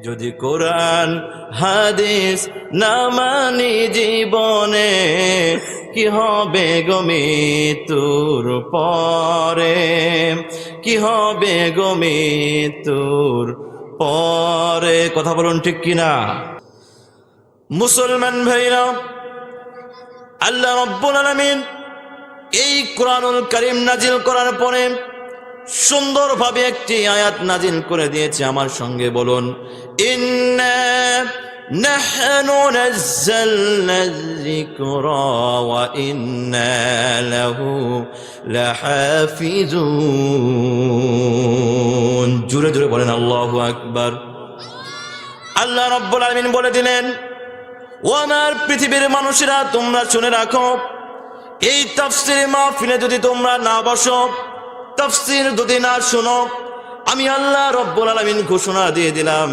যদি কোরআন হাদিস না মানি জীবনে, কি হবে গো মৃত্যুর পরে, কি হবে গো মৃত্যুর পরে। কথা বলুন ঠিক কিনা? মুসলমান ভাইরা, আল্লাহ রাব্বুল আলামিন এই কোরআনুল কারীম নাজিল করার পরে সুন্দরভাবে একটি আয়াত নাজিল করে দিয়েছে। আমার সঙ্গে বলুন, ইন্না নাহনু নাযালনা যিকরা ওয়া ইন্না লাহু লাহাফিজুন। জোরে জোরে বলেন আল্লাহু আকবার। আল্লাহ রাব্বুল আলামিন বলে দিলেন, ও আমার পৃথিবীর মানুষেরা, তোমরা শুনে রাখো, এই তাফসীর মাহফিলে যদি তোমরা না বসো, তাফসীর যদি না শোনো, আমি আল্লাহ রাব্বুল আলামিন ঘোষণা দিয়ে দিলাম,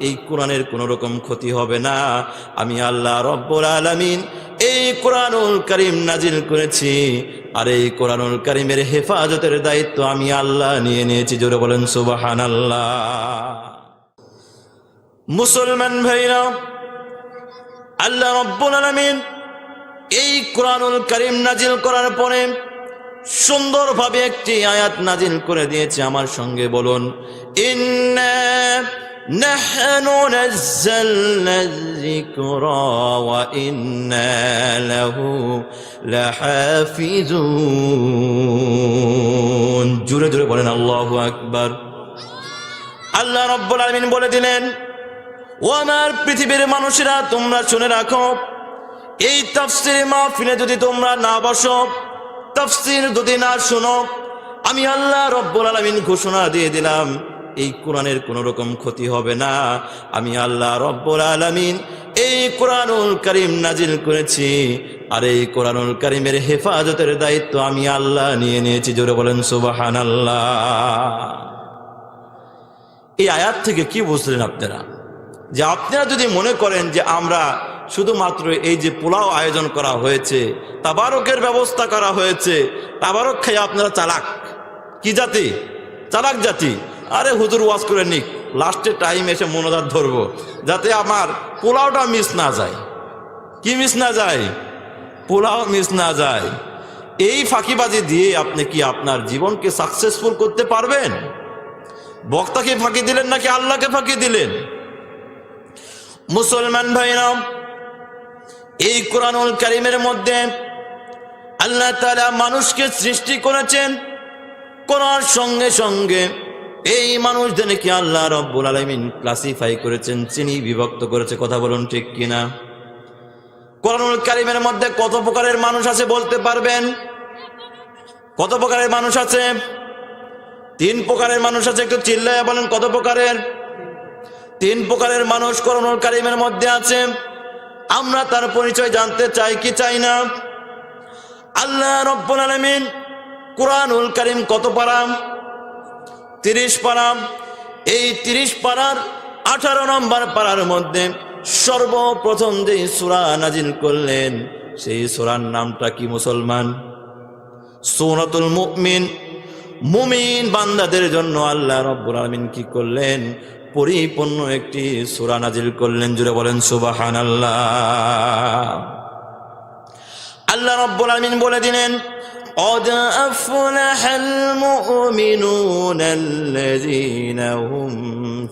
এই কোরআনের কোনো রকম ক্ষতি হবে না। আমি আল্লাহ রাব্বুল আলামিন এই কোরআনুল কারীম নাজিল করেছি, আর এই কোরআনুল কারীমের হেফাজতের দায়িত্ব আমি আল্লাহ নিয়ে নিয়েছি। জোরে বলেন সুবহানাল্লাহ। মুসলমান ভাইরা, আল্লাহ রাব্বুল আলামিন এই কোরআনুল কারীম নাজিল করার পরে সুন্দরভাবে একটি আয়াত নাজিল করে দিয়েছে। আমার সঙ্গে বলুন, ইন্না নাহনু নাযালনা যিকরা ওয়া ইন্না লাহু লাহাফিজুন। জোরে জোরে বলেন আল্লাহু আকবার। আল্লাহ রাব্বুল আলামিন বলে দিলেন, ও আমার পৃথিবীর মানুষেরা, তোমরা শুনে রাখো, এই তাফসীর মাহফিলে যদি তোমরা না বসো, তাফসীর যদি না শোনো, আমি আল্লাহ রাব্বুল আলামিন ঘোষণা দিয়ে দিলাম, এই কোরআনের কোনো রকম ক্ষতি হবে না। আমি আল্লাহ রাব্বুল আলামিন এই কোরআনুল কারীম নাজিল করেছি, আর এই কোরআনুল কারীমের হেফাজতের দায়িত্ব আমি আল্লাহ নিয়ে নিয়েছি। জোরে বলেন সুবহানাল্লাহ। এই আয়াত থেকে কি বুঝলেন আপনারা? যে আপনারা যদি মনে করেন যে আমরা শুধুমাত্র এই যে পোলাও আয়োজন করা হয়েছে, তাবারকের ব্যবস্থা করা হয়েছে, তাবারক খেয়ে আপনারা চালাক। কি জাতি? চালাক জাতি। আরে হুজুর ওয়াজ করে নিক, লাস্টে টাইম এসে মনোজাত ধরবো, যাতে আমার পোলাওটা মিস না যায়। কি মিস না যায়? পোলাও মিস না যায়। এই ফাঁকিবাজি দিয়ে আপনি কি আপনার জীবনকে সাকসেসফুল করতে পারবেন? বক্তাকে ফাঁকি দিলেন নাকি আল্লাহকে ফাঁকি দিলেন? মুসলমান ভাইরা, এই কোরআনুল কারীমের মধ্যে আল্লাহ তাআলা মানুষকে সৃষ্টি করেছেন, করার সঙ্গে সঙ্গে এই মানুষদেরকে আল্লাহ রাব্বুল আলামিন ক্লাসিফাই করেছেন, শ্রেণী বিভক্ত করেছে। কথা বলুন ঠিক কিনা? কোরআনুল কারীমের মধ্যে কত প্রকারের মানুষ আছে বলতে পারবেন? কত প্রকারের মানুষ আছে? 3 প্রকারের মানুষ আছে। একটু চিল্লায়া বলেন, কত প্রকারের? 3 প্রকারের মানুষ কোরআনুল কারীমের মধ্যে আছে। আমরা তার পরিচয় জানতে চাই কি চাই না? আল্লাহ রাব্বুল আলামিন কোরআনুল কারীম কত পারা? 30 পারা। এই 30 পারার 18 নম্বর পারার মধ্যে সর্বপ্রথম যে সূরা নাজিল করলেন, সেই সূরার নামটা কি মুসলমান? সূরাতুল মুমিন। মুমিন বান্দাদের জন্য আল্লাহ রাব্বুল আলামিন কি করলেন? পরিপূর্ণ একটি সূরা নাজিল করলেন। জুড়ে বলেন সুবহানাল্লাহ। আল্লাহ রাব্বুল আলামিন বলে দিলেন, قد أفلح المؤمنون الذين هم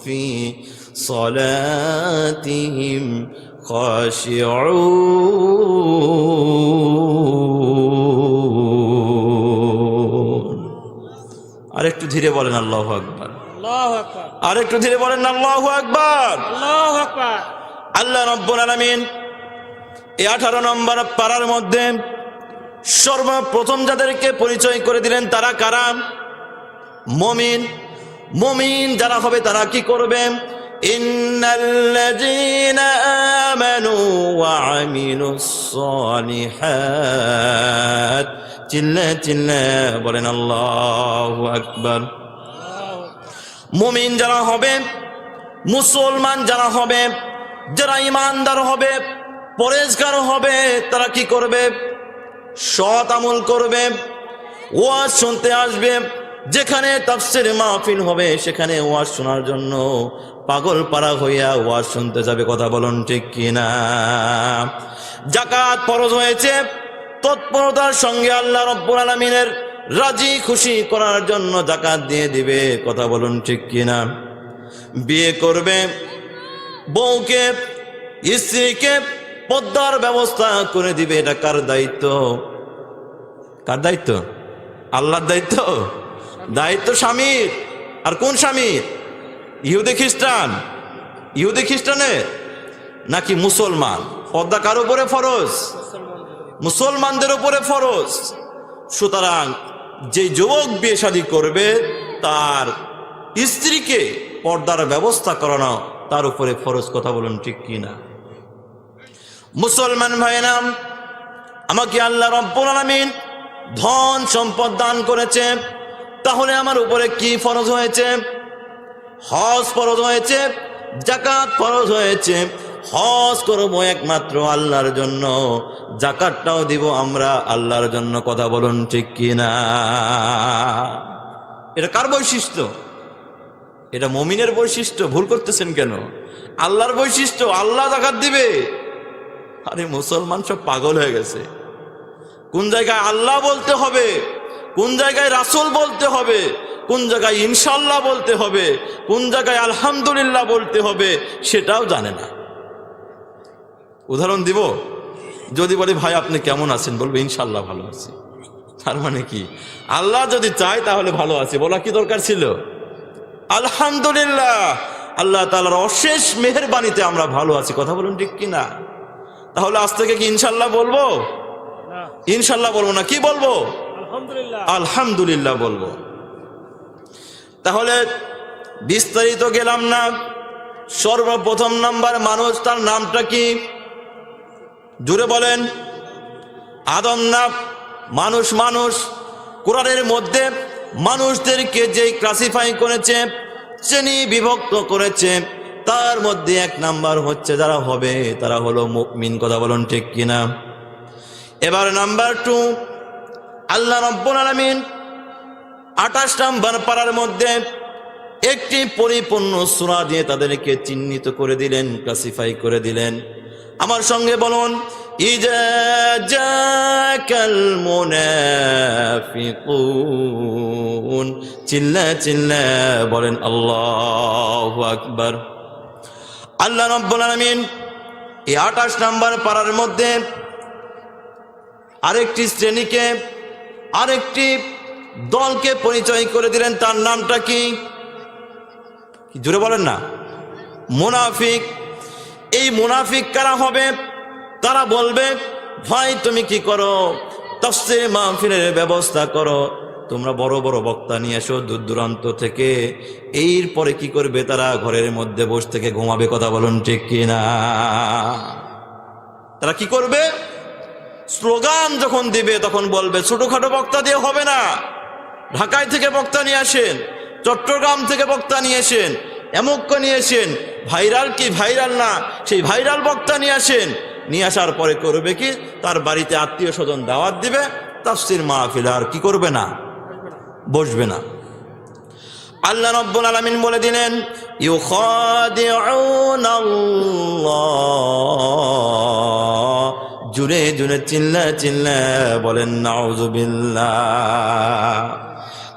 في صلاتهم خاشعون। আরেকটু ধীরে বলেন আল্লাহু আকবার। আল্লাহু আকবার। আরেকটু ধীরে বলেন আল্লাহু আকবার। আল্লাহু আকবার। আল্লাহ রাব্বুল আলামিন এই 18 নম্বর পারার মধ্যে সর্বপ্রথম যাদেরকে পরিচয় করে দিলেন, তারা কারা? মুমিন। মুমিন যারা হবে তারা কি করবে? ইন্নাল্লাযীনা আমানু ওয়া আমিলুস সালিহাত। চিল্লা চিল্লা বলেন আল্লাহু আকবার। মুমিন যারা হবে, মুসলমান যারা হবে, যারা ঈমানদার হবে, পরেজগার হবে, তারা কি করবে? সৎ আমল করবে, ওয়াজ শুনতে আসবে, যেখানে তাফসীর মাহফিল হবে সেখানে ওয়াজ শোনার জন্য পাগল পাড়া হইয়া ওয়াজ শুনতে যাবে। কথা বলুন ঠিক কিনা? যাকাত ফরজ হয়েছে, তৎপরতার সঙ্গে আল্লাহ রব্বুল আলামিনের রাজি খুশি করার জন্য যাকাত দিয়ে দিবে। কথা বলুন ঠিক কিনা? বিয়ে করবে, বউকে স্ত্রীকে পর্দার ব্যবস্থা করে দিবে। এটা কার দায়িত্ব? কার দায়িত্ব? আল্লাহর দায়িত্ব। দায়িত্ব স্বামীর। আর কোন স্বামীর? ইহুদি খ্রিস্টান? ইহুদি খ্রিস্টানের নাকি মুসলমান? পর্দা কার উপরে ফরজ? মুসলমানদের উপরে ফরজ। সুতরাং যে যুবক বিয়ে শাদী করবে তার স্ত্রীকে পর্দার ব্যবস্থা করানো তার উপরে ফরজ। কথা বলুন ঠিক কিনা? মুসলমান ভাইরা, আমাকে আল্লাহ রব্বুল আলামিন ধন সম্পদ দান করেছে, তাহলে আমার উপরে কি ফরজ হয়েছে? হজ ফরজ হয়েছে, যাকাত ফরজ হয়েছে। হজ করব একমাত্র আল্লাহর জন্য, যাকাতটাও দিব আমরা আল্লাহর জন্য। কথা বলুন ঠিক কিনা? এটা কার বৈশিষ্ট্য? এটা মুমিনের বৈশিষ্ট্য। ভুল করতেছেন কেন? আল্লাহর বৈশিষ্ট্য। আল্লাহ যাকাত দিবে। আরে মুসলমান সব পাগল হয়ে গেছে। কোন জায়গায় আল্লাহ বলতে হবে, কোন জায়গায় রাসূল বলতে হবে, কোন জায়গায় ইনশাআল্লাহ বলতে হবে, কোন জায়গায় আলহামদুলিল্লাহ বলতে হবে সেটাও জানে না। উদাহরণ দিব। যদি বলি ভাই আপনি কেমন আছেন, বলবে ইনশাআল্লাহ ভালো আছি। তার মানে কি? আল্লাহ যদি চায় তাহলে ভালো আছে, বলা কি দরকার ছিল? আলহামদুলিল্লাহ, আল্লাহ তাআলার অশেষ মেহেরবানিতে আমরা ভালো আছি। কথা বলুন ঠিক কিনা? তাহলে আজ থেকে কি ইনশাআল্লাহ বলবো? ইনশাআল্লাহ বলবো না, কি বলবো? আলহামদুলিল্লাহ। আলহামদুলিল্লাহ বলবো। তাহলে বিস্তারিত গেলাম না। সর্বপ্রথম নাম্বার মানুষ, তার নামটা কি? জুড়ে বলেন। আদম না? মানুষ। মানুষ কোরআনের মধ্যে মানুষদেরকে যে ক্লাসিফাই করেছে, শ্রেণী বিভক্ত করেছে, তার মধ্যে এক নাম্বার হচ্ছে যারা হবে তারা হলো মুমিন। কথা বলুন ঠিক কিনা? এবার নাম্বার 2, আল্লাহ রাব্বুল আলামিন 28 নাম্বার পারার মধ্যে একটি পরিপূর্ণ সূরা দিয়ে তাদেরকে চিহ্নিত করে দিলেন, ক্লাসিফাই করে দিলেন। আমার সঙ্গে বলুন, ইজা জাকাল মুনাফিকুন। চিল্লা চিল্লা বলেন আল্লাহু আকবার। আল্লাহ রাব্বুল আলামিন এই 28 নাম্বার পারার মধ্যে আরেকটি শ্রেণীকে, আরেকটি দলকে পরিচয় করে দিলেন। তার নামটা কি? জোরে বলেন না। মুনাফিক। এই মুনাফিক কারা হবে? তারা বলবে, ভাই তুমি কি করো? তাফসীর মাহফিলের ব্যবস্থা করো, তোমরা বড় বড় বক্তা নিয়ে এসো দূর দূরান্ত থেকে। এরপরে কি করবে? তারা ঘরের মধ্যে বসে থেকে ঘুমাবে। কথা বলুন ঠিক কিনা? তারা কি করবে? স্লোগান যখন দিবে তখন বলবে ছোটখাটো বক্তা দিয়ে হবে না, ঢাকায় থেকে বক্তা নিয়ে আসেন, চট্টগ্রাম থেকে বক্তা নিয়ে আসেন, এমুককে নিয়ে আসেন। ভাইরাল কি ভাইরাল না, সেই ভাইরাল বক্তা নিয়ে আসেন। নিয়ে আসার পরে করবে কি? তার বাড়িতে আত্মীয় স্বজন দাওয়াত দিবে, তাফসীর মাহফিল আর কি করবে না? বসবে না। আল্লাহ রাব্বুল আলামিন বলে দিলেন, ইউখাদিউনাল্লাহ। জুড়ে জুড়ে চিল্লা চিল্লা বলেন নাউযুবিল্লাহ।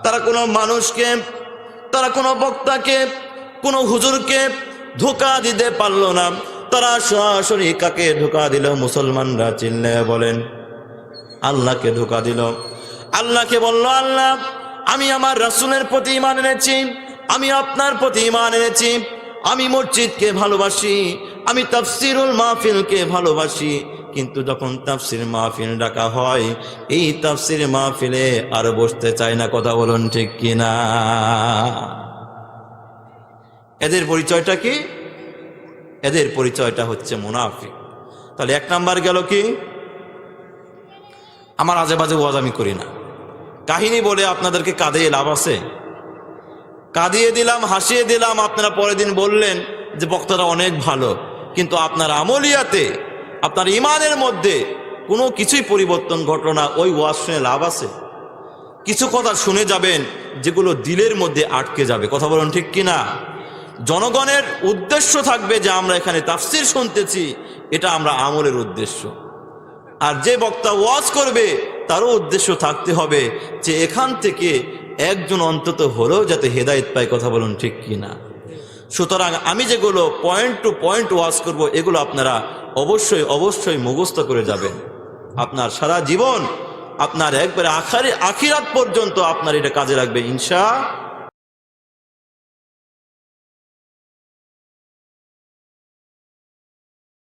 তারা কোনো মানুষকে, তারা কোনো বক্তাকে, কোনো হুজুরকে ধোঁকা দিতে পারল না। তারা সরাসরি কাকে ধোঁকা দিল? মুসলমানরা। চিল্লা বলেন আল্লাহকে ধোঁকা দিল। আল্লাহকে বলল, আল্লাহ আমি আমার রাসূলের প্রতি ঈমান এনেছি, আমি আপনার প্রতি ঈমান এনেছি, আমি মসজিদকে ভালোবাসি, আমি তাফসীরুল মাহফিলকে ভালোবাসি, কিন্তু যখন তাফসীর মাহফিল ডাকা হয় এই তাফসীর মাহফিলে আর বসতে চাই না। কথা বলুন ঠিক কিনা? এদের পরিচয়টা কি? এদের পরিচয়টা হচ্ছে মুনাফিক। তাহলে 1 নাম্বার গেল কি? আমার আজে বাজে ওয়াজ আমি করি না, কাহিনী বলে আপনাদেরকে কাঁদিয়ে লাভ আছে? কাঁদিয়ে দিলাম, হাসিয়ে দিলাম, আপনারা পরের দিন বললেন যে বক্তারা অনেক ভালো, কিন্তু আপনার আমলিয়াতে, আপনার ইমানের মধ্যে কোনো কিছুই পরিবর্তন ঘটলো না। ওই ওয়াজ শুনে লাভ আছে? কিছু কথা শুনে যাবেন যেগুলো দিলের মধ্যে আটকে যাবে। কথা বলুন ঠিক কিনা? জনগণের উদ্দেশ্য থাকবে যে আমরা এখানে তাফসির শুনতেছি, এটা আমরা আমলের উদ্দেশ্য। আর যে বক্তা ওয়াজ করবে তারও উদ্দেশ্য থাকতে হবে যে এখান থেকে একজন অন্তত হলেও যাতে হেদায়েত পায়। কথা বলুন ঠিক কি না? সুতরাং আমি যেগুলো পয়েন্ট টু পয়েন্ট ওয়াজ করব, এগুলো আপনারা অবশ্যই অবশ্যই মুখস্থ করে যাবেন। আপনার সারা জীবন, আপনার একবারে আখিরাত পর্যন্ত আপনার এটা কাজে লাগবে ইনশাআল্লাহ।